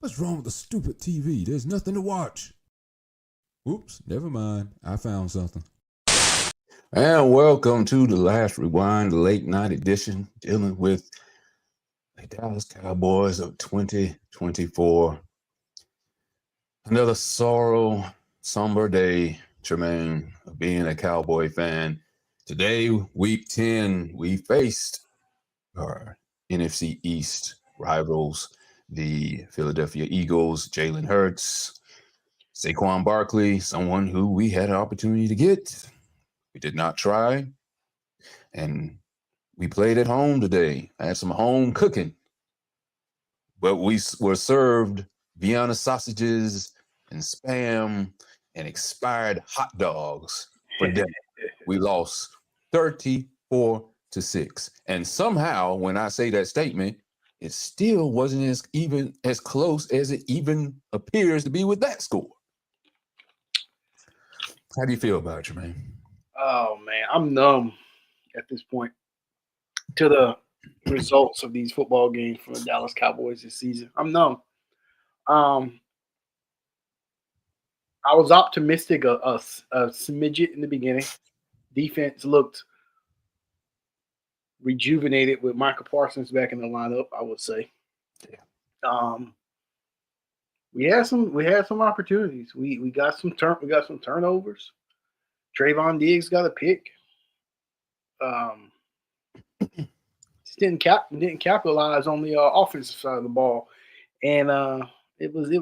What's wrong with the stupid TV? There's nothing to watch. Oops, never mind. I found something. And welcome to the Last Rewind, the late night edition, dealing with the Dallas Cowboys of 2024. Another somber day, Tremaine, of being a Cowboy fan. Today, week 10, we faced our NFC East rivals, the Philadelphia Eagles, Jalen Hurts, Saquon Barkley, someone who we had an opportunity to get. We did not try. And we played at home today. I had some home cooking. But we were served Vienna sausages and Spam and expired hot dogs for dinner. We lost 34-6. And somehow, when I say that statement, it still wasn't even as close as it even appears to be with that score. How do you feel about it, Jermaine? Oh man, I'm numb at this point to the results of these football games for the Dallas Cowboys this season. I'm numb. Um, I was optimistic a smidget in the beginning. Defense looked rejuvenated with Michael Parsons back in the lineup. I would say. Yeah. We had some opportunities. We got some turnovers. Trayvon Diggs got a pick. Just didn't capitalize on the offensive side of the ball, and it was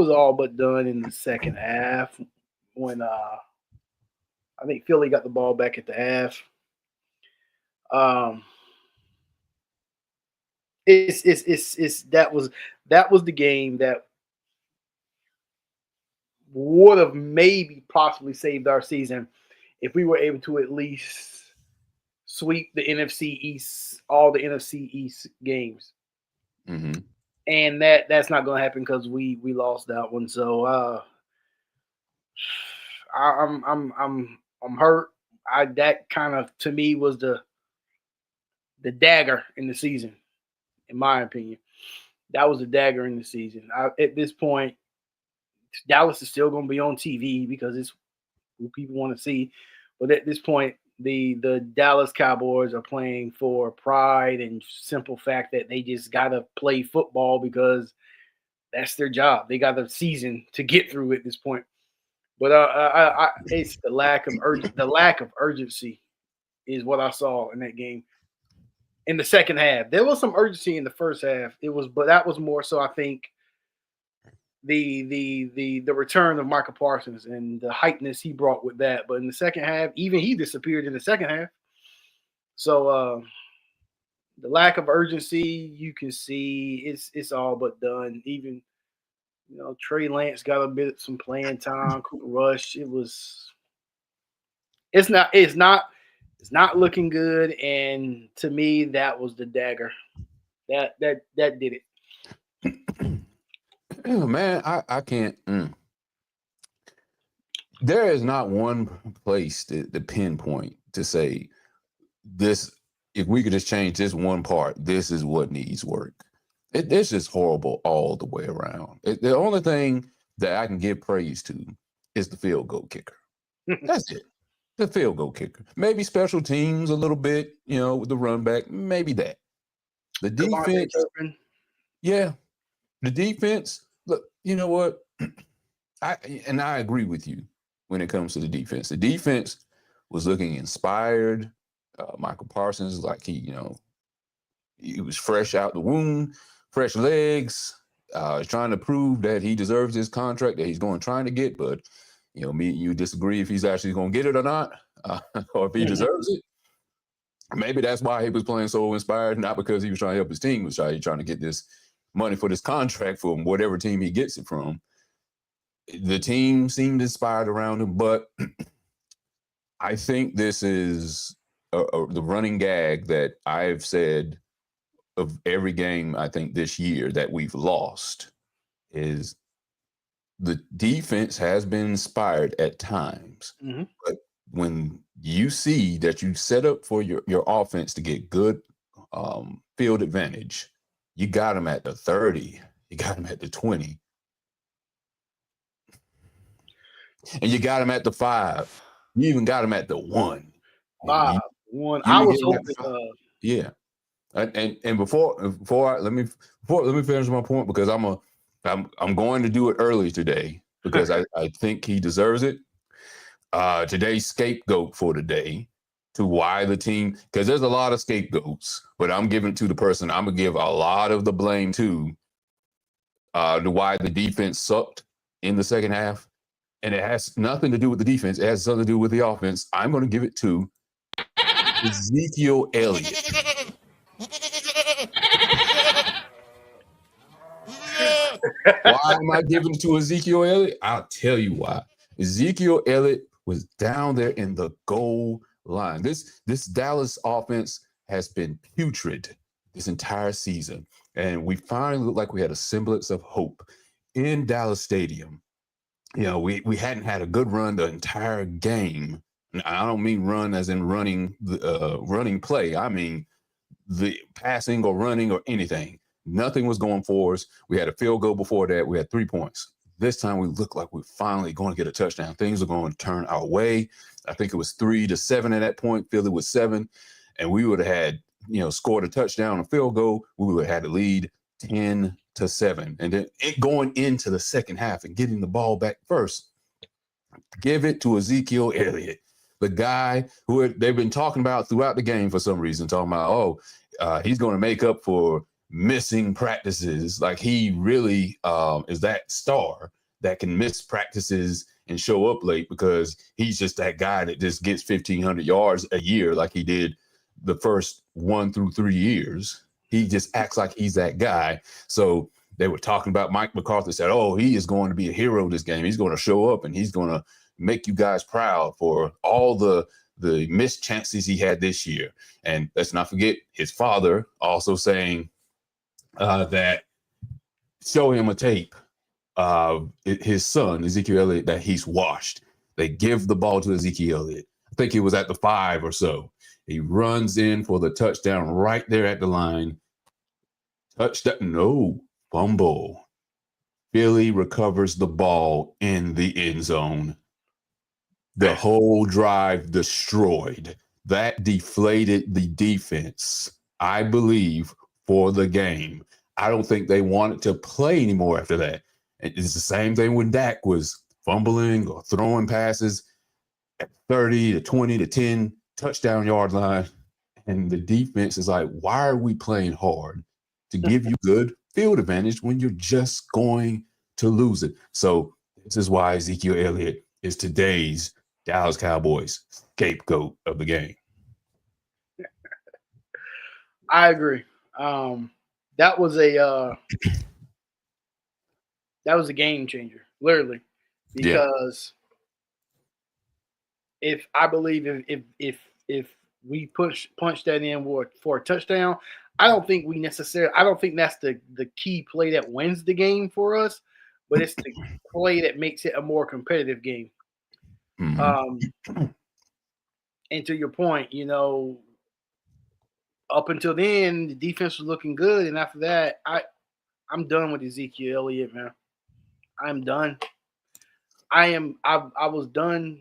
all but done in the second half when I think Philly got the ball back at the half. It's that was the game that would have maybe possibly saved our season if we were able to at least sweep the NFC East, all the NFC East games. Mm-hmm. And that's not going to happen because we lost that one. So I'm hurt. That kind of to me was the dagger in the season, in my opinion. That was the dagger in the season. At this point, Dallas is still going to be on TV because it's who people want to see. But at this point, the Dallas Cowboys are playing for pride and simple fact that they just got to play football because that's their job. They got a season to get through at this point. But it's the lack of urgency is what I saw in that game. In the second half, there was some urgency in the first half. But that was more so I think the return of Michael Parsons and the hypeness he brought with that. But in the second half, even he disappeared in the second half. So the lack of urgency, you can see it's all but done. Even Trey Lance got a bit some playing time. Cooper Rush, it's not looking good. And to me, that was the dagger. That did it. Oh, man, I can't. There is not one place to pinpoint to say this. If we could just change this one part, this is what needs work. It's just horrible all the way around. The only thing that I can give praise to is the field goal kicker. That's it. The field goal kicker. Maybe special teams a little bit, with the run back. Maybe that. The defense. Yeah. The defense. Look, you know what? I agree with you when it comes to the defense. The defense was looking inspired. Michael Parsons, like he was fresh out the womb, fresh legs. He's trying to prove that he deserves his contract that he's trying to get. But me and you disagree if he's actually going to get it or not, or if he deserves it. Maybe that's why he was playing so inspired, not because he was trying to help his team, was trying to get this money for this contract from whatever team he gets it from. The team seemed inspired around him, but I think this is the running gag that I've said of every game I think this year that we've lost is the defense has been inspired at times. Mm-hmm. But when you see that you set up for your offense to get good field advantage, You got him at the 30. You got him at the 20. And you got him at the 5. You even got him at the 1. Five, You, one. you I even was get him at hoping. 5. Yeah. And let me finish my point, because I'm going to do it early today, because I think he deserves it. Today's scapegoat for today, to why the team, because there's a lot of scapegoats, but I'm giving it to the person I'm gonna give a lot of the blame to why the defense sucked in the second half. And it has nothing to do with the defense. It has something to do with the offense. I'm going to give it to Ezekiel Elliott. Why am I giving it to Ezekiel Elliott? I'll tell you why. Ezekiel Elliott was down there in the goal line. This Dallas offense has been putrid this entire season. And we finally looked like we had a semblance of hope in Dallas Stadium. We hadn't had a good run the entire game. And I don't mean run as in running the running play. I mean the passing or running or anything. Nothing was going for us. We had a field goal before that. We had 3 points. This time we look like we're finally going to get a touchdown. Things are going to turn our way. I think it was 3-7 at that point. Philly was 7. And we would have had, scored a touchdown, a field goal. We would have had to lead 10-7. And then it going into the second half and getting the ball back first. Give it to Ezekiel Elliott, the guy who they've been talking about throughout the game for some reason, talking about, he's going to make up for missing practices. Like he really is that star that can miss practices and show up late, because he's just that guy that just gets 1,500 yards a year like he did the first 1 through 3 years. He just acts like he's that guy. So they were talking about Mike McCarthy, said, he is going to be a hero this game. He's going to show up and he's going to make you guys proud for all the missed chances he had this year. And let's not forget his father also saying that show him a tape of his son, Ezekiel Elliott, that he's washed. They give the ball to Ezekiel Elliott. I think he was at the 5 or so. He runs in for the touchdown right there at the line. Touchdown, no, fumble. Philly recovers the ball in the end zone. The whole drive destroyed. That deflated the defense, I believe, for the game. I don't think they wanted to play anymore after that. It's the same thing when Dak was fumbling or throwing passes at 30 to 20 to 10 touchdown yard line. And the defense is like, why are we playing hard to give you good field advantage when you're just going to lose it? So this is why Ezekiel Elliott is today's Dallas Cowboys scapegoat of the game. I agree. That was a game changer, literally, because if I believe if we punch that in for a touchdown, I don't think that's the key play that wins the game for us, but it's the play that makes it a more competitive game. Mm-hmm. And to your point, up until then, the defense was looking good, and after that, I'm done with Ezekiel Elliott, man. I'm done. I was done.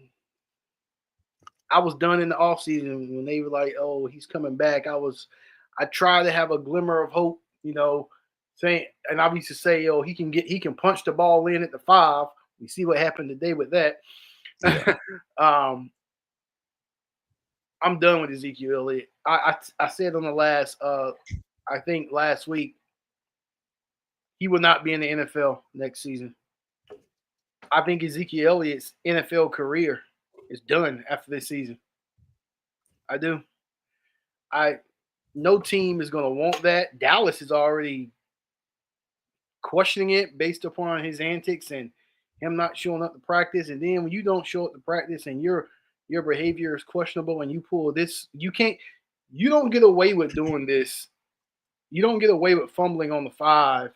I was done in the offseason when they were like, "Oh, he's coming back." I tried to have a glimmer of hope, saying, and I used to say, "Oh, he can punch the ball in at the 5." We see what happened today with that. Yeah. I'm done with Ezekiel Elliott. I said on the last, I think last week, he will not be in the NFL next season. I think Ezekiel Elliott's NFL career is done after this season. I do. No team is going to want that. Dallas is already questioning it based upon his antics and him not showing up to practice. And then when you don't show up to practice and your behavior is questionable and you pull this, you don't get away with doing this. You don't get away with fumbling on the 5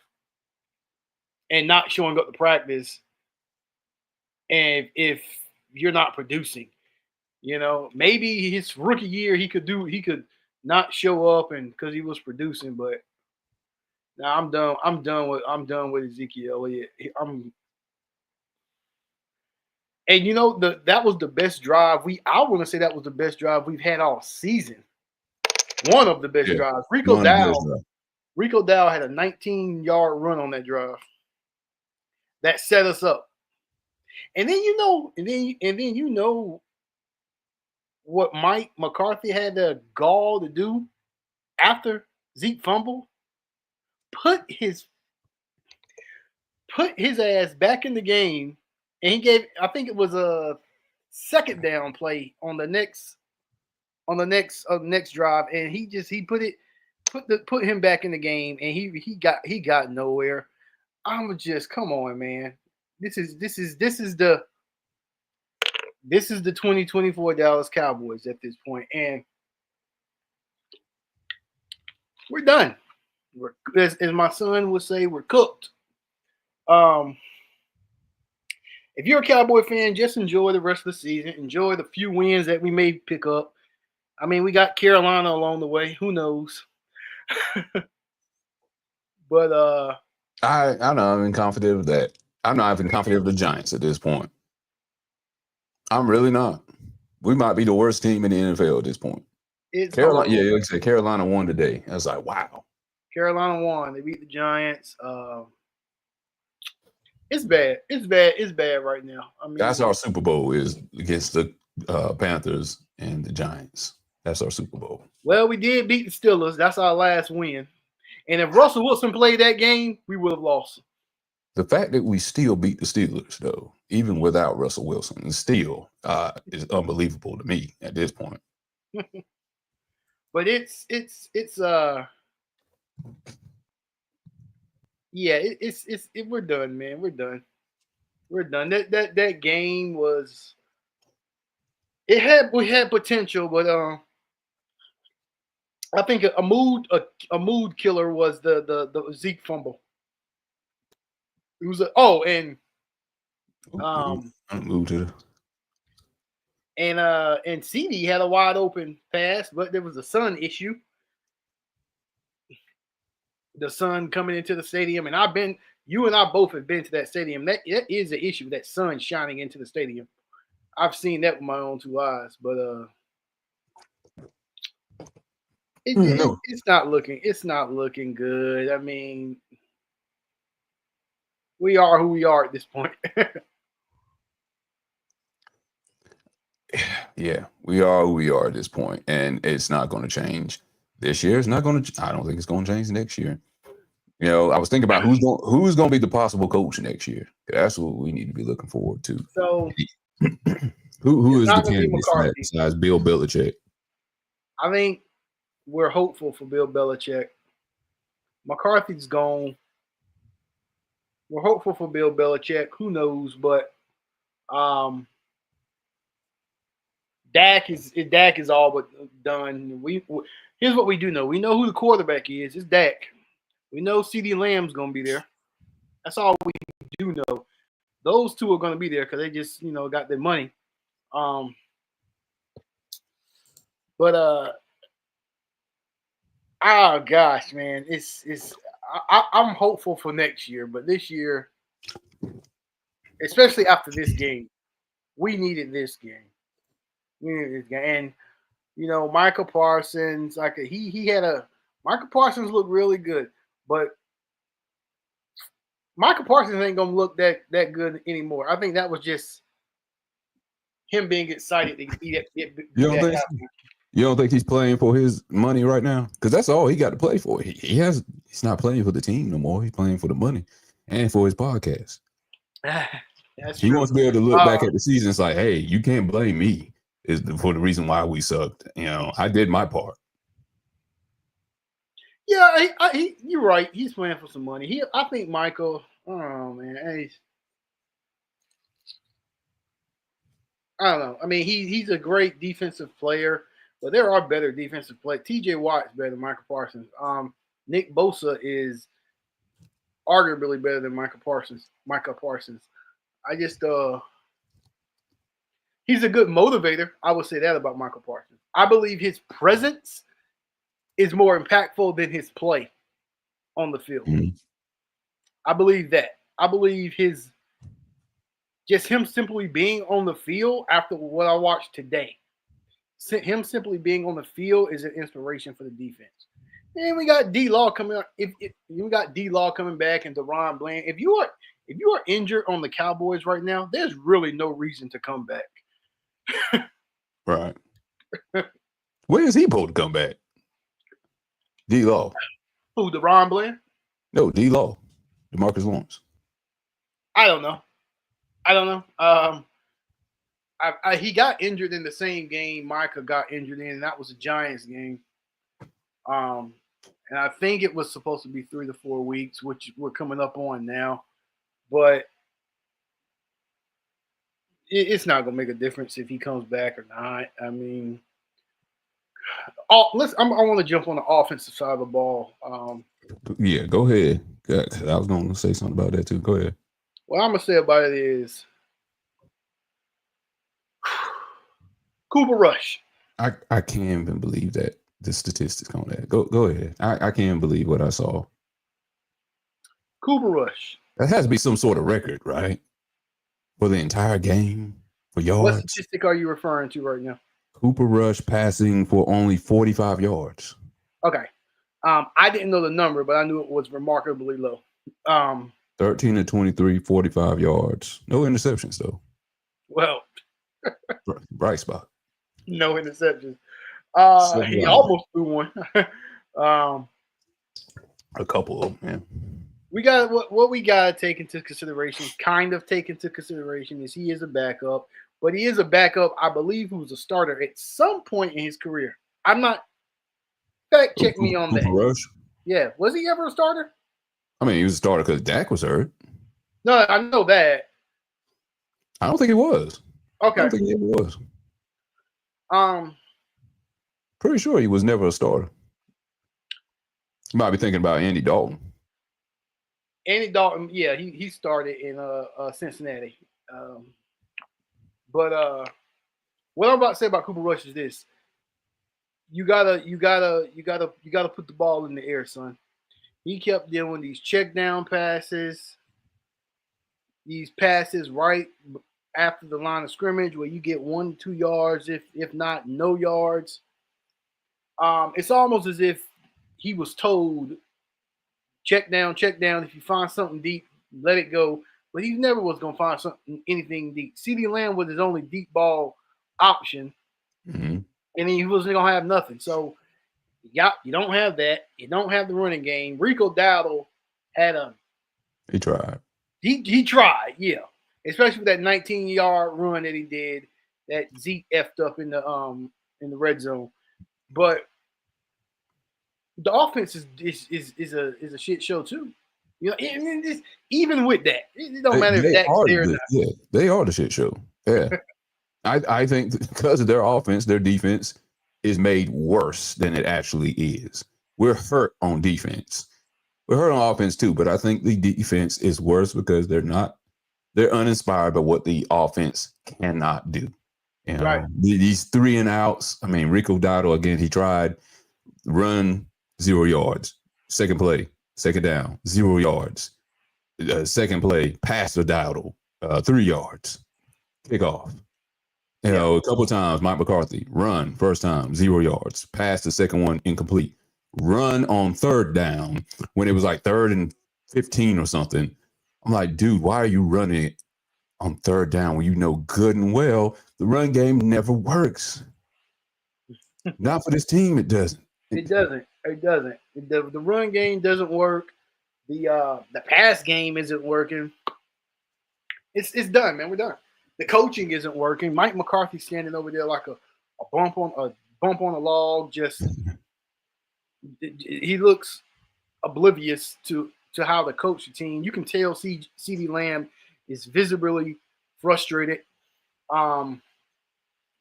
and not showing up to practice. And if you're not producing, maybe his rookie year he could not show up and because he was producing, but Now I'm done. I'm done with Ezekiel Elliott. And that was the best drive I want to say that was the best drive we've had all season. One of the best Yeah, drives. one of the best. Rico Dow had a 19-yard run on that drive that set us up. And then what Mike McCarthy had the gall to do after Zeke fumbled? Put his ass back in the game, and he gave. I think it was a second down play on the next drive, and he put him back in the game, and he got nowhere. I'm just come on, man. This is the 2024 Dallas Cowboys at this point, and we're done. As my son would say, we're cooked. If you're a Cowboy fan, just enjoy the rest of the season. Enjoy the few wins that we may pick up. I mean, we got Carolina along the way. Who knows? But I know I'm even confident of that. I'm not even confident of the Giants at this point. I'm really not. We might be the worst team in the NFL at this point. It's Carolina, yeah, like I said, Carolina won today. I was like, wow. Carolina won. They beat the Giants. It's bad. It's bad. It's bad right now. I mean, that's our Super Bowl is against the Panthers and the Giants. That's our Super Bowl. Well, we did beat the Steelers. That's our last win. And if Russell Wilson played that game, we would have lost. The fact that we still beat the Steelers, though, even without Russell Wilson, still is unbelievable to me at this point. But it's we're done, man. We're done. That game was we had potential, but I think a mood killer was the Zeke fumble. It was and CD had a wide open pass, but there was a sun issue. The sun coming into the stadium, and you and I both have been to that stadium. That is an issue. That sun shining into the stadium. I've seen that with my own two eyes, but it's not looking good. I mean, we are who we are at this point. Yeah, we are who we are at this point, and it's not going to change this year. It's not going to. I don't think it's going to change next year. You know, I was thinking about who's going to be the possible coach next year. That's what we need to be looking forward to. So, who is the candidate for that besides Bill Belichick? I think we're hopeful for Bill Belichick. McCarthy's gone. We're hopeful for Bill Belichick. Who knows? But Dak is all but done. Here's what we do know. We know who the quarterback is. It's Dak. We know CeeDee Lamb's going to be there. That's all we do know. Those two are going to be there because they just, got their money. But oh gosh, man, I'm hopeful for next year, but this year, especially after this game, we needed this game. And Michael Parsons, Michael Parsons looked really good, but Michael Parsons ain't gonna look that good anymore. I think that was just him being excited to get You don't think he's playing for his money right now? Because that's all he got to play for. He's not playing for the team no more. He's playing for the money and for his podcast. He wants to be able to look back at the season. It's like, hey, you can't blame me for the reason why we sucked. I did my part. Yeah, you're right. He's playing for some money. I think Michael. Oh man, I don't know. I mean, he's a great defensive player, but there are better defensive players. T.J. Watt's better than Michael Parsons. Nick Bosa is arguably better than Michael Parsons. I just he's a good motivator. I would say that about Michael Parsons. I believe his presence is more impactful than his play on the field. Mhm. I believe that. I believe him simply being on the field after what I watched today. Him simply being on the field is an inspiration for the defense. And we got D-Law coming up. If we got D-Law coming back and DeRon Bland, if you are injured on the Cowboys right now, there's really no reason to come back. Right. When is he supposed to come back? D-Law. Who, DeRon Bland? No, D-Law. DeMarcus Lawrence. I don't know. He got injured in the same game Micah got injured in, and that was a Giants game. And I think it was supposed to be 3 to 4 weeks, which we're coming up on now. But it's not going to make a difference if he comes back or not. I mean, I want to jump on the offensive side of the ball. Yeah, go ahead. I was going to say something about that too. Go ahead. What I'm going to say about it is Cooper Rush. I can't even believe that the statistics on that. Go ahead. I can't believe what I saw. Cooper Rush. That has to be some sort of record, right? For the entire game, for yards. What statistic are you referring to right now? Cooper Rush passing for only 45 yards. Okay. I didn't know the number, but I knew it was remarkably low. 13 to 23, 45 yards. No interceptions, though. Well, bright spot. No interceptions. He almost threw one. A couple of them, yeah. We got what we got to take into consideration, is he is a backup, but he is a backup, I believe, who's a starter at some point in his career. I'm not fact check me on that. Rush? Yeah, was he ever a starter? I mean, he was a starter because Dak was hurt. No, I know that. I don't think he was. Okay. I don't think he ever was. Pretty sure he was never a starter. You might be thinking about Andy Dalton. Andy Dalton, yeah, he started in Cincinnati. But what I'm about to say about Cooper Rush is this: you gotta put the ball in the air, son. He kept doing these check down passes, these passes right after the line of scrimmage where you get 1 to 2 yards, if not no yards. It's almost as if he was told, check down. If you find something deep, let it go. But he never was going to find anything deep. CeeDee Lamb was his only deep ball option, and he wasn't going to have nothing. So, you don't have that. You don't have the running game. Rico Dowdle had He tried. He tried, yeah. Especially with that 19-yard run that he did, that Zeke effed up in the red zone. But the offense is a shit show too. You know, even with that, it don't matter if Dak's there or not. Yeah, they are the shit show. Yeah. I think because of their offense, their defense is made worse than it actually is. We're hurt on defense. We're hurt on offense too, but I think the defense is worse because they're uninspired by what the offense cannot do. You know, right. These 3 and outs. I mean, Rico Dowdle, again, he tried run 0 yards. Second play, second down, 0 yards. Second play, pass to Dowdle, 3 yards. Kickoff. You know, a couple of times, Mike McCarthy, run, first time, 0 yards. Pass the second one, incomplete. Run on third down when it was like 3rd and 15 or something. I'm like, dude, why are you running on third down when you know good and well the run game never works? Not for this team, it doesn't. It doesn't. The run game doesn't work. The pass game isn't working. It's done, man. We're done. The coaching isn't working. Mike McCarthy standing over there like a bump on a log. Just he looks oblivious to how to coach the team. You can tell CeeDee Lamb is visibly frustrated.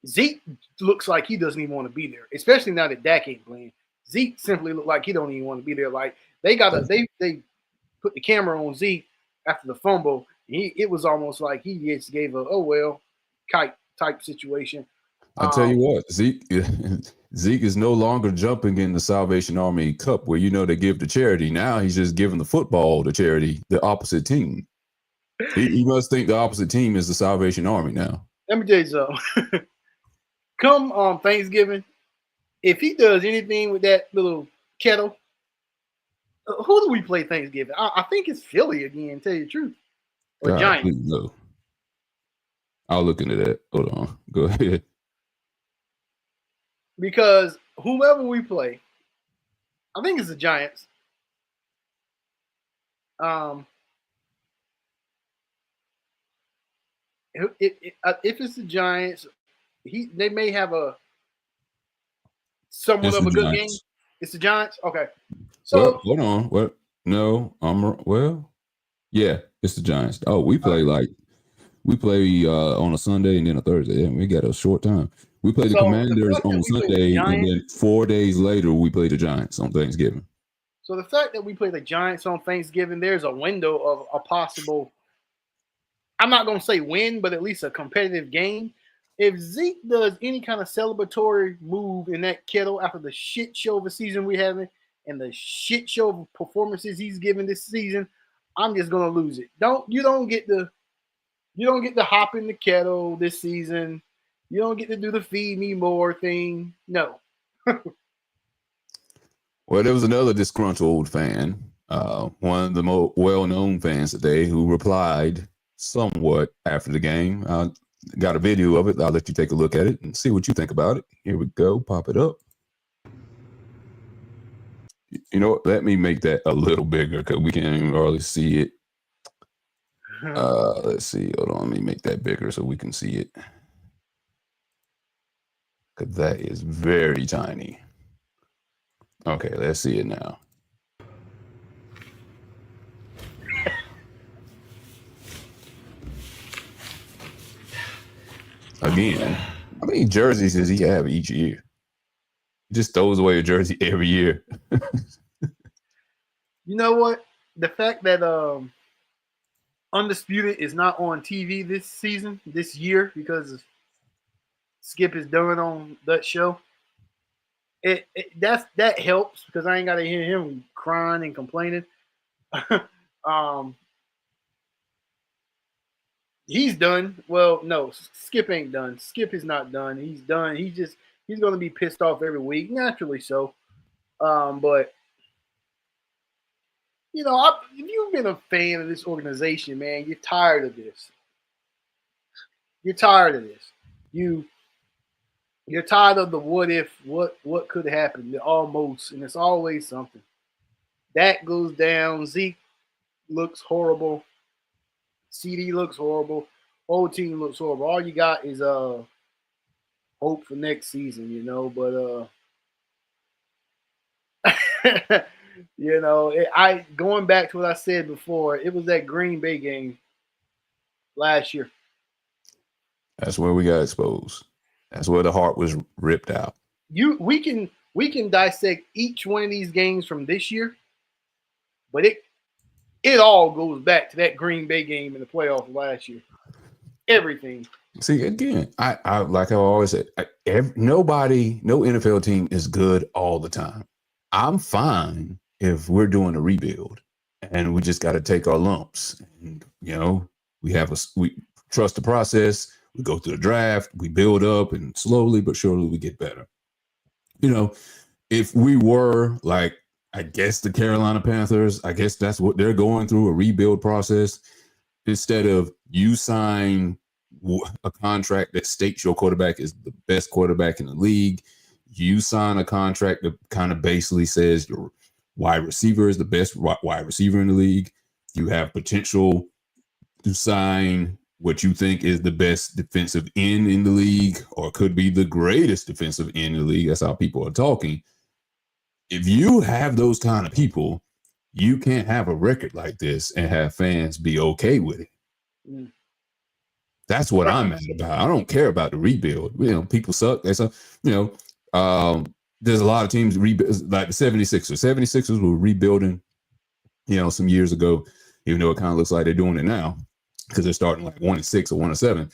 Zeke looks like he doesn't even want to be there, especially now that Dak ain't playing. Zeke simply looked like he don't even want to be there. Like they put the camera on Zeke after the fumble. It was almost like he just gave a type situation. I'll tell you what, Zeke, Zeke is no longer jumping in the Salvation Army Cup where they give to charity. Now he's just giving the football to charity, the opposite team. He must think the opposite team is the Salvation Army now. Let me tell you something. Come Thanksgiving, if he does anything with that little kettle, who do we play Thanksgiving? I think it's Philly again, tell you the truth. Or Giants. No. I'll look into that. Hold on. Go ahead. Because whomever we play, I think it's the Giants. If it's the Giants, they may have somewhat of a good game. It's the Giants. Okay. So hold on. What? No, yeah, it's the Giants. Oh, we play on a Sunday and then a Thursday. We got a short time. We play the Commanders on Sunday, and then 4 days later we play the Giants on Thanksgiving. So the fact that we play the Giants on Thanksgiving, there's a window of a possible, I'm not going to say win, but at least a competitive game. If Zeke does any kind of celebratory move in that kettle after the shit show of a season we're having and the shit show of performances he's given this season, I'm just going to lose it. You don't get to hop in the kettle this season. You don't get to do the feed me more thing. No. Well, there was another disgruntled fan, one of the more well-known fans today, who replied somewhat after the game. Got a video of it. I'll let you take a look at it and see what you think about it. Here we go. Pop it up. Let me make that a little bigger because we can't even hardly see it. Let's see. Hold on. Let me make that bigger so we can see it. Because that is very tiny. Okay, let's see it now. Again, how many jerseys does he have each year? He just throws away a jersey every year. You know what? The fact that Undisputed is not on TV this year, because Skip is done on that show. That helps because I ain't got to hear him crying and complaining. He's done. Well, no, Skip ain't done. Skip is not done. He's done. He's going to be pissed off every week, naturally so. But if you've been a fan of this organization, man, you're tired of this. You're tired of this. You're tired of the what if, what could happen, the almost, and it's always something. That goes down. Zeke looks horrible. CD looks horrible. Whole team looks horrible. All you got is hope for next season, but I going back to what I said before, it was that Green Bay game last year. That's where we got exposed. That's where the heart was ripped out. We can dissect each one of these games from this year, but it all goes back to that Green Bay game in the playoffs last year. Everything. See, again, I like I always said, no NFL team is good all the time. I'm fine if we're doing a rebuild and we just got to take our lumps. And, we trust the process. We go through the draft, we build up, and slowly but surely we get better. If we were like, I guess the Carolina Panthers, I guess that's what they're going through, a rebuild process. Instead of you sign a contract that states your quarterback is the best quarterback in the league, you sign a contract that kind of basically says your wide receiver is the best wide receiver in the league. You have potential to sign what you think is the best defensive end in the league, or could be the greatest defensive end in the league. That's how people are talking. If you have those kind of people, you can't have a record like this and have fans be okay with it. Mm. That's what I'm mad about. I don't care about the rebuild. People suck. There's a lot of teams rebuild, like the 76ers. 76ers were rebuilding, some years ago, even though it kind of looks like they're doing it now because they're starting like 1-6 or 1-7.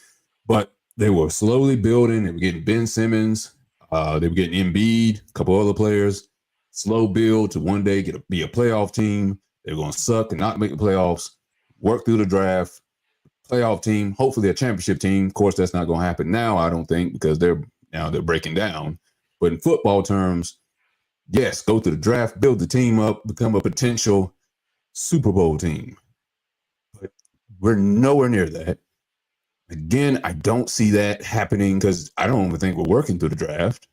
But they were slowly building. They were getting Ben Simmons. They were getting Embiid, a couple other players, slow build to one day be a playoff team. They're going to suck and not make the playoffs, work through the draft, playoff team, hopefully a championship team. Of course, that's not going to happen now, I don't think, because they're breaking down. But in football terms, yes, go through the draft, build the team up, become a potential Super Bowl team. But we're nowhere near that. Again, I don't see that happening because I don't even think we're working through the draft.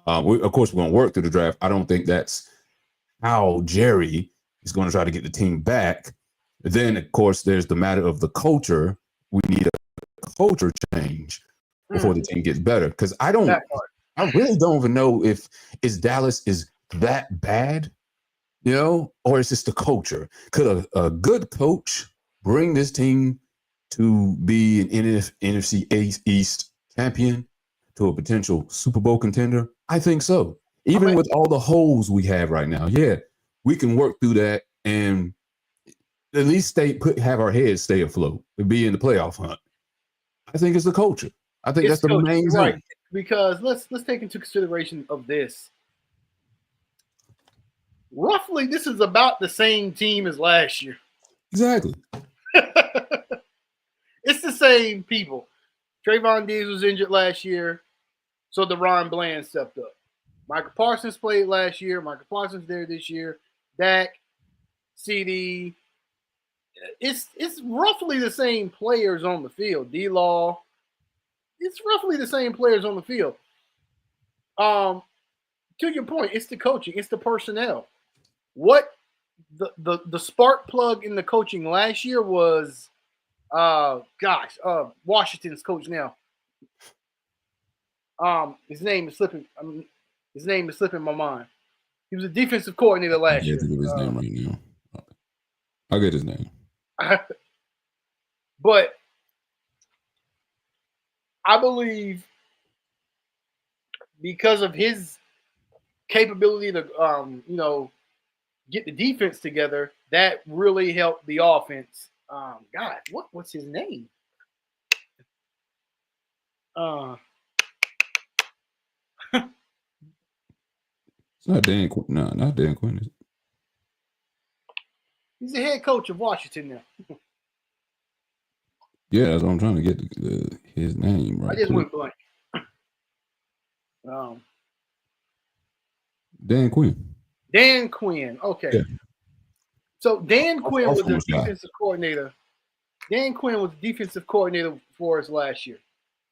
Of course, we're going to work through the draft. I don't think that's how Jerry is going to try to get the team back. Then, of course, there's the matter of the culture. We need a culture change before the team gets better. Because I really don't even know if Dallas is that bad, or it's just the culture. Could a good coach bring this team to be an NFC East champion, to a potential Super Bowl contender? I think so. Even with all the holes we have right now, we can work through that and at least have our heads stay afloat and be in the playoff hunt. I think it's the culture. I think that's the main thing. Right. Because let's take into consideration of this. Roughly, this is about the same team as last year. Exactly. It's the same people. Trayvon Diggs was injured last year, so DeRon Bland stepped up. Michael Parsons played last year. Michael Parsons there this year. Dak, CD. It's roughly the same players on the field. D-Law. It's roughly the same players on the field. To your point, it's the coaching. It's the personnel. What the spark plug in the coaching last year was Washington's coach now. His name is slipping my mind. He was a defensive coordinator last year. I can't think of his name right now. I'll get his name. But I believe because of his capability to get the defense together, that really helped the offense. What's his name? It's not Dan Quinn. No, not Dan Quinn. He's the head coach of Washington now. Yeah, that's what I'm trying to get his name right. I just went blank. Dan Quinn. Dan Quinn. Okay. Yeah. So Dan Quinn was the defensive coordinator. Dan Quinn was the defensive coordinator for us last year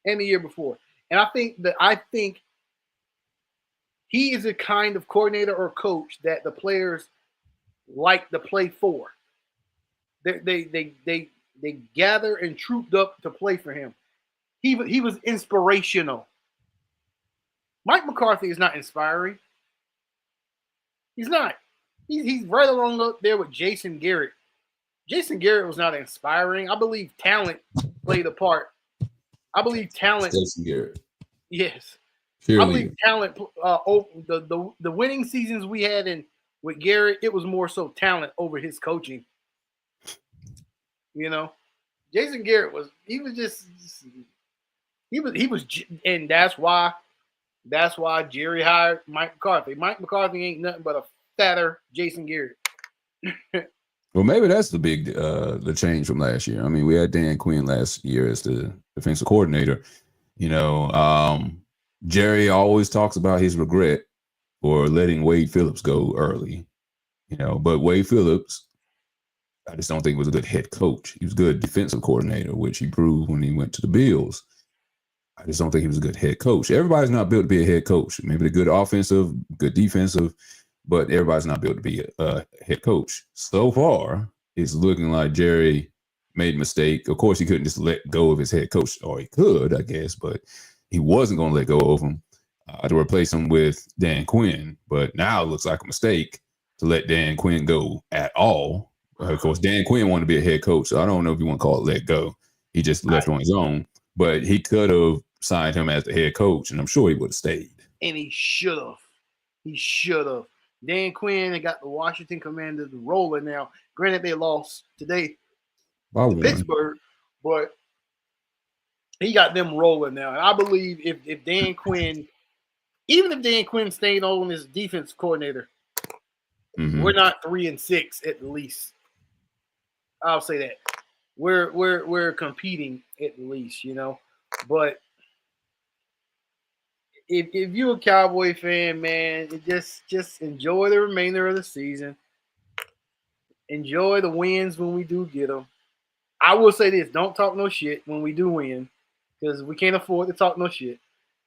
and the year before. And I think he is a kind of coordinator or coach that the players like to play for. They gather and trooped up to play for him. He was inspirational. Mike McCarthy is not inspiring. He's not. He's right along up there with Jason Garrett. Jason Garrett was not inspiring. I believe talent played a part. I believe talent. Jason Garrett. Yes. I believe talent. The winning seasons we had with Garrett, it was more so talent over his coaching. Jason Garrett was and that's why Jerry hired Mike McCarthy. Mike McCarthy ain't nothing but a fatter Jason Garrett. Well, maybe that's the big the change from last year. I mean, we had Dan Quinn last year as the defensive coordinator. Jerry always talks about his regret for letting Wade Phillips go early. But Wade Phillips, I just don't think was a good head coach. He was a good defensive coordinator, which he proved when he went to the Bills. I just don't think he was a good head coach. Everybody's not built to be a head coach. Maybe they're good offensive, good defensive, but everybody's not built to be a head coach. So far, it's looking like Jerry made a mistake. Of course, he couldn't just let go of his head coach, or he could, I guess, but he wasn't going to let go of him to replace him with Dan Quinn. But now it looks like a mistake to let Dan Quinn go at all. Of course, Dan Quinn wanted to be a head coach, so I don't know if you want to call it let go. He just left on his own. But he could have signed him as the head coach, and I'm sure he would have stayed. And he should have. He should have. Dan Quinn and got the Washington Commanders rolling now. Granted, they lost today to Pittsburgh, but he got them rolling now. And I believe if Dan Quinn even if Dan Quinn stayed on as defense coordinator, we're not 3-6 at least. I'll say that. We're competing at least, you know. But if you're a Cowboy fan, man, just enjoy the remainder of the season. Enjoy the wins when we do get them. I will say this: don't talk no shit when we do win, because we can't afford to talk no shit.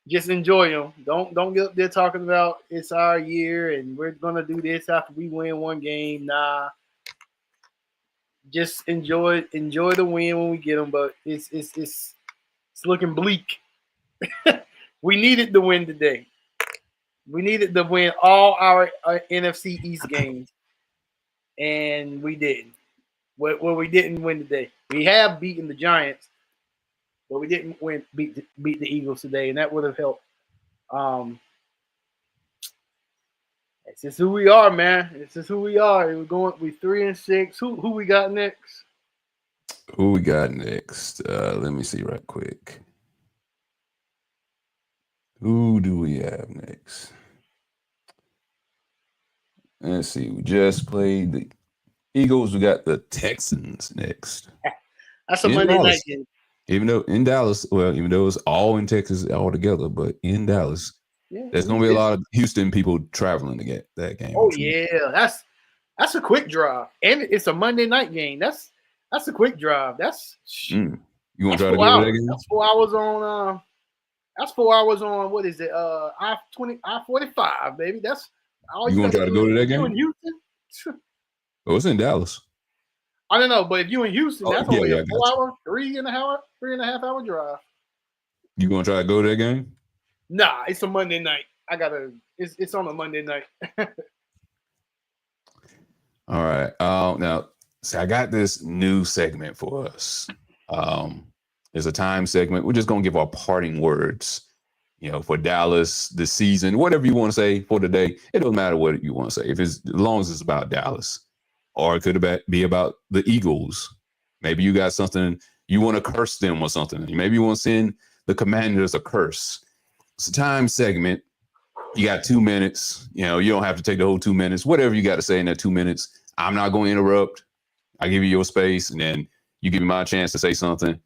Just enjoy them. Don't get up there talking about it's our year and we're gonna do this after we win one game. Nah, just enjoy the win when we get them. But it's looking bleak. We needed the win today. We needed to win all our NFC East games, and we didn't. Well, we didn't win today. We have beaten the Giants, but we didn't beat the Eagles today, and that would have helped. It's just who we are, man. It's just who we are. We're 3-6. Who we got next? Who we got next? Let me see right quick. Who do we have next? Let's see. We just played the Eagles. We got the Texans next. That's a Monday night game. Even though in Dallas, even though it's all in Texas all together, but in Dallas, there's going to be a lot of Houston people traveling to get that game. Oh yeah, that's a quick drive, and it's a Monday night game. That's a quick drive. That's you want to try to go to that game? That's 4 hours on. That's 4 hours on. What is it? I-45, baby. That's all you want to try to go to that game? In Houston? Oh, it's in Dallas. I don't know, but if you're in Houston, that's only a 4 hour, 3.5 hour drive. You gonna try to go to that game? Nah, it's a Monday night. It's on a Monday night. All right. Now, see, I got this new segment for us. It's a time segment. We're just gonna give our parting words, for Dallas this season, whatever you want to say for today. It doesn't matter what you want to say. As long as it's about Dallas, or it could be about the Eagles. Maybe you got something you want to curse them or something. Maybe you want to send the Commanders a curse. It's a time segment. You got 2 minutes. You don't have to take the whole 2 minutes. Whatever you got to say in that 2 minutes. I'm not going to interrupt. I give you your space, and then you give me my chance to say something.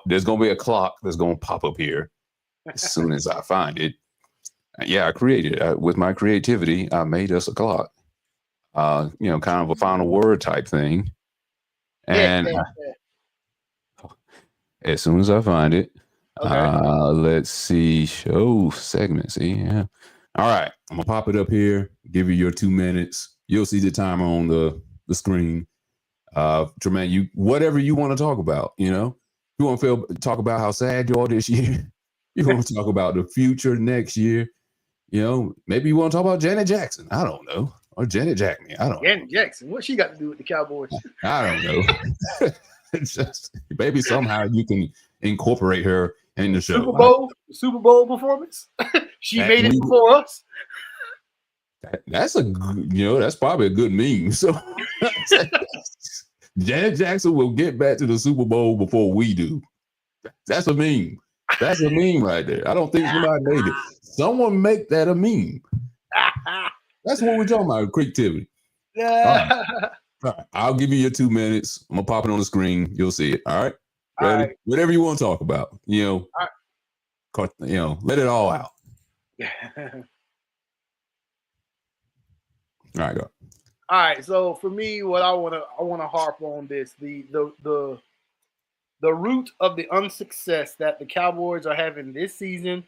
There's going to be a clock that's going to pop up here as soon as I find it. Yeah, I created it. With my creativity, I made us a clock. Kind of a final word type thing. And as soon as I find it, let's see, show segment. See, yeah. All right, I'm gonna pop it up here. Give you your 2 minutes. You'll see the timer on the screen. Tremaine, whatever you want to talk about. You want to talk about how sad you are this year. You want to talk about the future next year. Maybe you want to talk about Janet Jackson. I don't know. Or Janet Jackson. I don't know. Janet Jackson. What she got to do with the Cowboys? I don't know. It's just, maybe somehow you can incorporate her in the show. Super Bowl performance. She made it before us. That's that's probably a good meme. So Janet Jackson will get back to the Super Bowl before we do. That's a meme. That's a meme right there. I don't think somebody made it. Someone make that a meme. That's what we're talking about, creativity. Yeah. All right. I'll give you your 2 minutes. I'm gonna pop it on the screen. You'll see it. All right. Ready? All right. Whatever you want to talk about. All right. Let it all out. All right, go. All right. So for me, what I wanna harp on this the root of the unsuccess that the Cowboys are having this season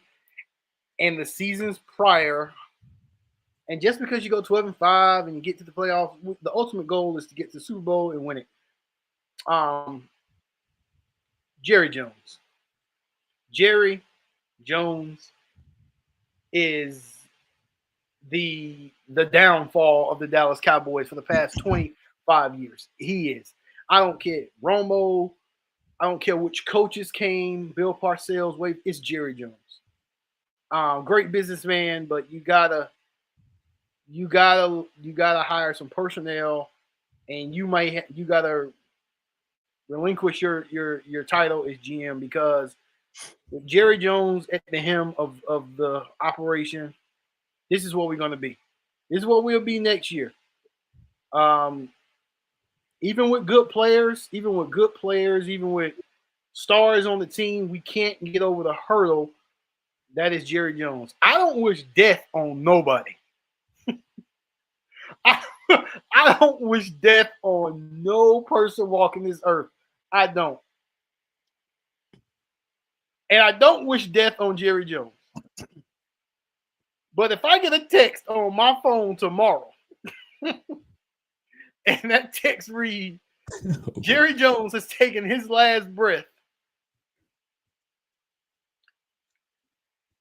and the seasons prior. And just because you go 12-5 and you get to the playoffs, the ultimate goal is to get to the Super Bowl and win it. Jerry Jones. Jerry Jones is the downfall of the Dallas Cowboys for the past 25 years. He is. I don't care. Romo. I don't care which coaches came. Bill Parcells. Wade. It's Jerry Jones. Great businessman, but you gotta hire some personnel, and you gotta relinquish your title as GM, because with Jerry Jones at the helm of the operation, This is what we're gonna be. This is what we'll be next year. Even with good players, even with stars on the team, we can't get over the hurdle that is Jerry Jones. I don't wish death on nobody. I, I don't wish death on no person walking this earth. I don't. And I don't wish death on Jerry Jones. But if I get a text on my phone tomorrow and that text reads, Jerry Jones has taken his last breath,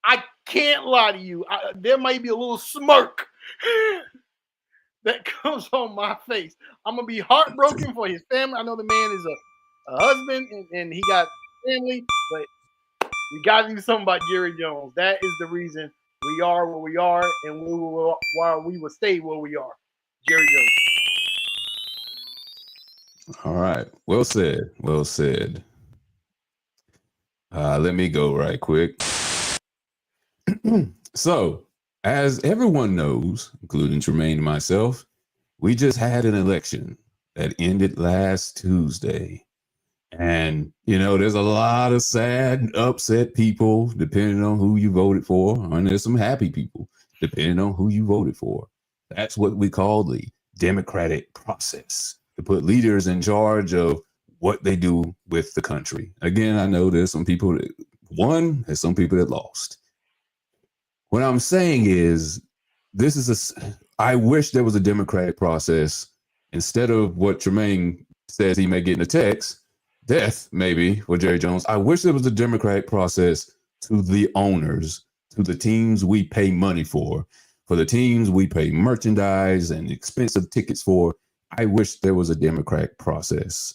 I can't lie to you. There might be a little smirk that comes on my face. I'm going to be heartbroken for his family. I know the man is a husband and he got family, but we got to do something about Jerry Jones. That is the reason we are where we are and why we will stay where we are. Jerry Jones. All right. Well said. Well said. Let me go right quick. So, as everyone knows, including Tremaine and myself, we just had an election that ended last Tuesday. And, there's a lot of sad, upset people depending on who you voted for. And there's some happy people depending on who you voted for. That's what we call the democratic process, to put leaders in charge of what they do with the country. Again, I know there's some people that won, there's some people that lost. What I'm saying is, I wish there was a democratic process instead of what Tremaine says he may get in a text, death maybe for Jerry Jones. I wish there was a democratic process to the owners, to the teams we pay money for the teams we pay merchandise and expensive tickets for. I wish there was a democratic process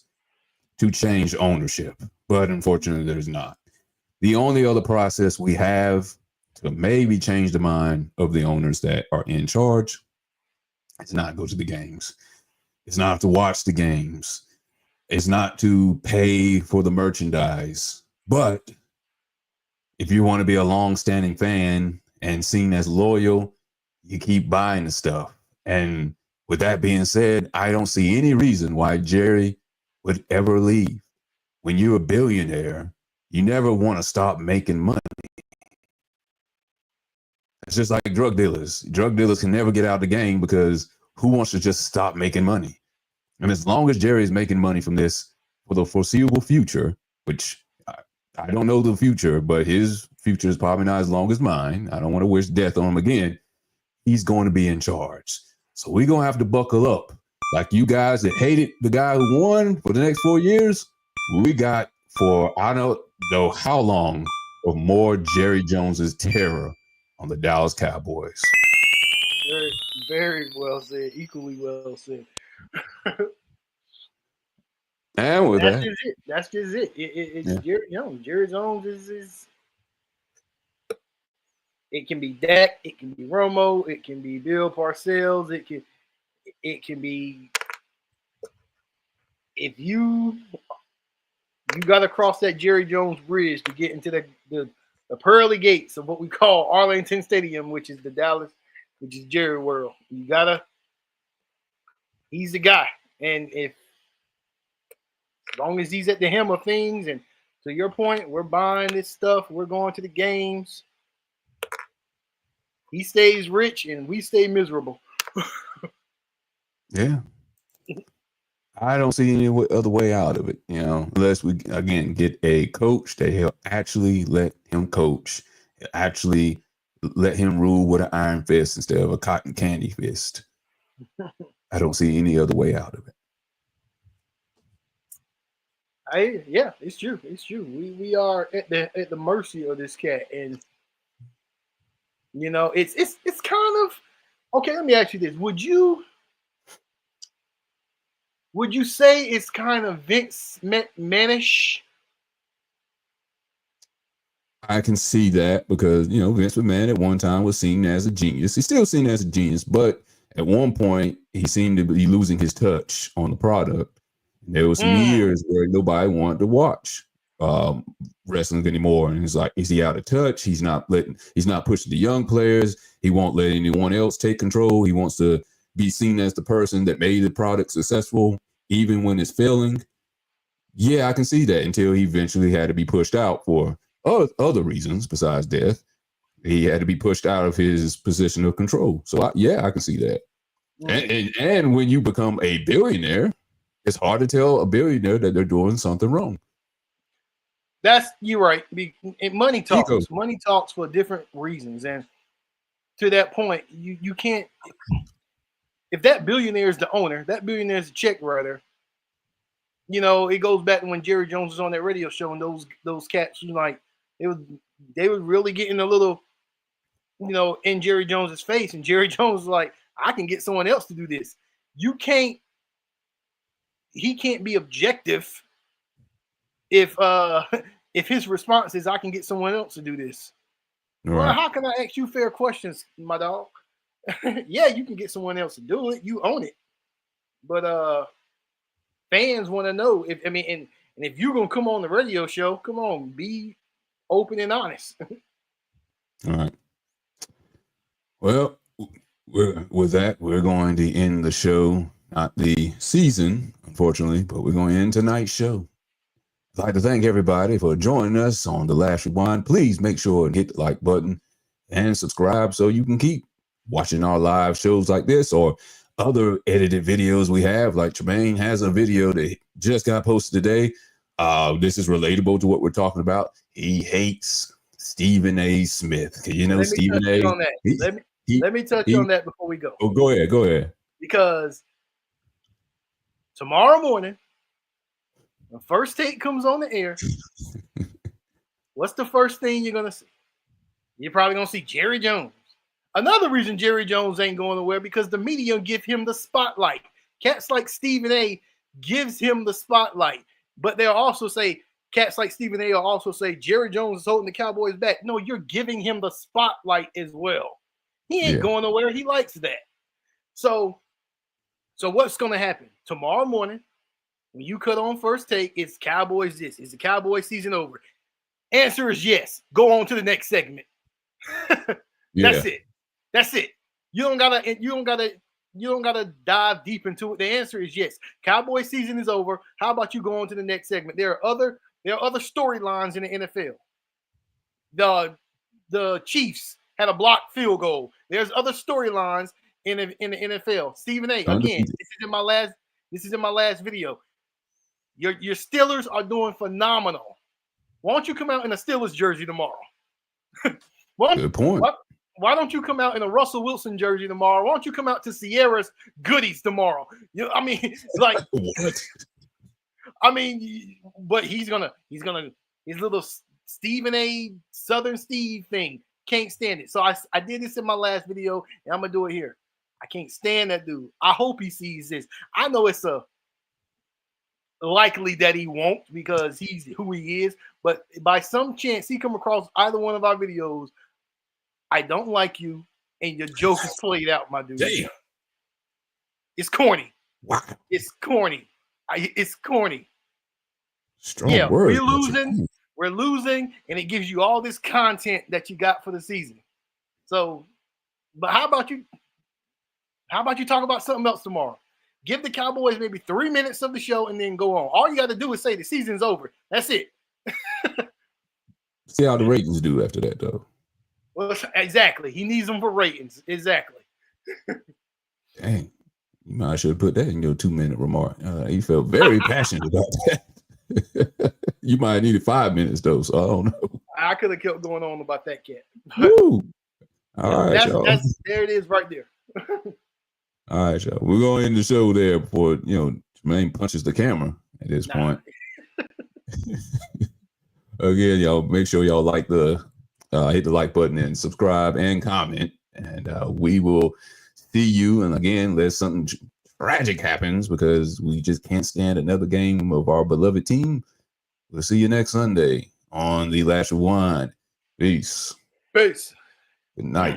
to change ownership, but unfortunately there's not. The only other process we have to maybe change the mind of the owners that are in charge is not go to the games. It's not to watch the games. It's not to pay for the merchandise. But if you want to be a long-standing fan and seen as loyal, you keep buying the stuff. And with that being said, I don't see any reason why Jerry would ever leave. When you're a billionaire, you never want to stop making money. It's just like drug dealers. Drug dealers can never get out of the game because who wants to just stop making money? And as long as Jerry is making money from this for the foreseeable future, which I don't know the future, but his future is probably not as long as mine. I don't want to wish death on him again. He's going to be in charge. So we're going to have to buckle up. Like you guys that hated the guy who won for the next 4 years, we got for I don't know how long of more Jerry Jones's terror on the Dallas Cowboys. Very, very well said. Equally well said. And with that, just it. That's just it. It's Jerry Jones. Jerry Jones is. It can be Dak. It can be Romo. It can be Bill Parcells. It can be. If you got to cross that Jerry Jones bridge to get into the pearly gates of what we call Arlington Stadium, which is the Dallas, which is Jerry World. You gotta. He's the guy, and as long as he's at the helm of things, and to your point, we're buying this stuff, we're going to the games. He stays rich, and we stay miserable. Yeah. I don't see any other way out of it, unless we, again, get a coach that he'll actually let him coach, actually let him rule with an iron fist instead of a cotton candy fist. I don't see any other way out of it. Yeah, it's true. It's true. We are at the mercy of this cat, and it's kind of okay. Let me ask you this: Would you say it's kind of Vince McMahonish? I can see that because Vince McMahon at one time was seen as a genius. He's still seen as a genius, but at one point he seemed to be losing his touch on the product. There were some years where nobody wanted to watch wrestling anymore. And he's like, is he out of touch? He's not pushing the young players. He won't let anyone else take control. He wants to be seen as the person that made the product successful, even when it's failing. Yeah, I can see that until he eventually had to be pushed out for other reasons besides death. He had to be pushed out of his position of control. So I can see that. And when you become a billionaire, it's hard to tell a billionaire that they're doing something wrong. You're right. Money talks. Money talks for different reasons. And to that point, you can't. If that billionaire is the owner, that billionaire is the check writer. You know, it goes back to when Jerry Jones was on that radio show, and those cats was like, they were really getting a little, you know, in Jerry Jones's face, and Jerry Jones was like, I can get someone else to do this. He can't be objective if his response is, I can get someone else to do this. Right. Well, how can I ask you fair questions, my dog? Yeah, you can get someone else to do it. You own it. But fans want to know and if you're gonna come on the radio show, come on, be open and honest. All right. Well, with that, we're going to end the show, not the season, unfortunately, but we're going to end tonight's show. I'd like to thank everybody for joining us on The Last Rewind. Please make sure and hit the like button and subscribe so you can keep watching our live shows like this or other edited videos we have. Like Tremaine has a video that just got posted today. This is relatable to what we're talking about. He hates Stephen A. Smith. You know, Stephen A. Let me touch on that before we go. Oh, go ahead. Because tomorrow morning, when First Take comes on the air, what's the first thing you're going to see? You're probably going to see Jerry Jones. Another reason Jerry Jones ain't going nowhere, because the media give him the spotlight. Cats like Stephen A. gives him the spotlight. But they'll also say, cats like Stephen A. will also say, Jerry Jones is holding the Cowboys back. No, you're giving him the spotlight as well. He ain't going nowhere. He likes that. So what's going to happen? Tomorrow morning, when you cut on First Take, it's Cowboys this. Is the Cowboys season over? Answer is yes. Go on to the next segment. That's it. You don't gotta dive deep into it. The answer is yes. Cowboys season is over. How about you go on to the next segment? There are other storylines in the NFL. The Chiefs had a blocked field goal. There's other storylines in the NFL. Stephen A. Again, this is in my last video. Your Steelers are doing phenomenal. Why don't you come out in a Steelers jersey tomorrow? Good point. Why don't you come out in a Russell Wilson jersey tomorrow? Why don't you come out to Sierra's goodies tomorrow? You know, I mean, like what? I mean, but he's gonna his little Stephen A. Southern Steve thing. Can't stand it. So I did this in my last video, and I'm gonna do it here. I can't stand that dude. I hope he sees this. I know it's likely that he won't, because he's who he is. But by some chance he come across either one of our videos, I don't like you, and your joke is played out, my dude. Damn. It's corny. Wow. It's corny. It's corny. Strong word. We're losing, and it gives you all this content that you got for the season. So, but how about you talk about something else tomorrow? Give the Cowboys maybe 3 minutes of the show and then go on. All you got to do is say the season's over. That's it. See how the ratings do after that, though. Well, exactly. He needs them for ratings. Exactly. Dang. You might should have put that in your 2-minute remark. You felt very passionate about that. You might have needed 5 minutes, though, so I don't know. I could have kept going on about that cat. Woo. All right, y'all. There it is right there. All right, y'all. We're going to end the show there before, Jermaine punches the camera at this point. Again, y'all, make sure y'all hit the like button and subscribe and comment. And we will see you. And again, unless something tragic happens, because we just can't stand another game of our beloved team, we'll see you next Sunday on The Last Rewind. Peace. Peace. Good night.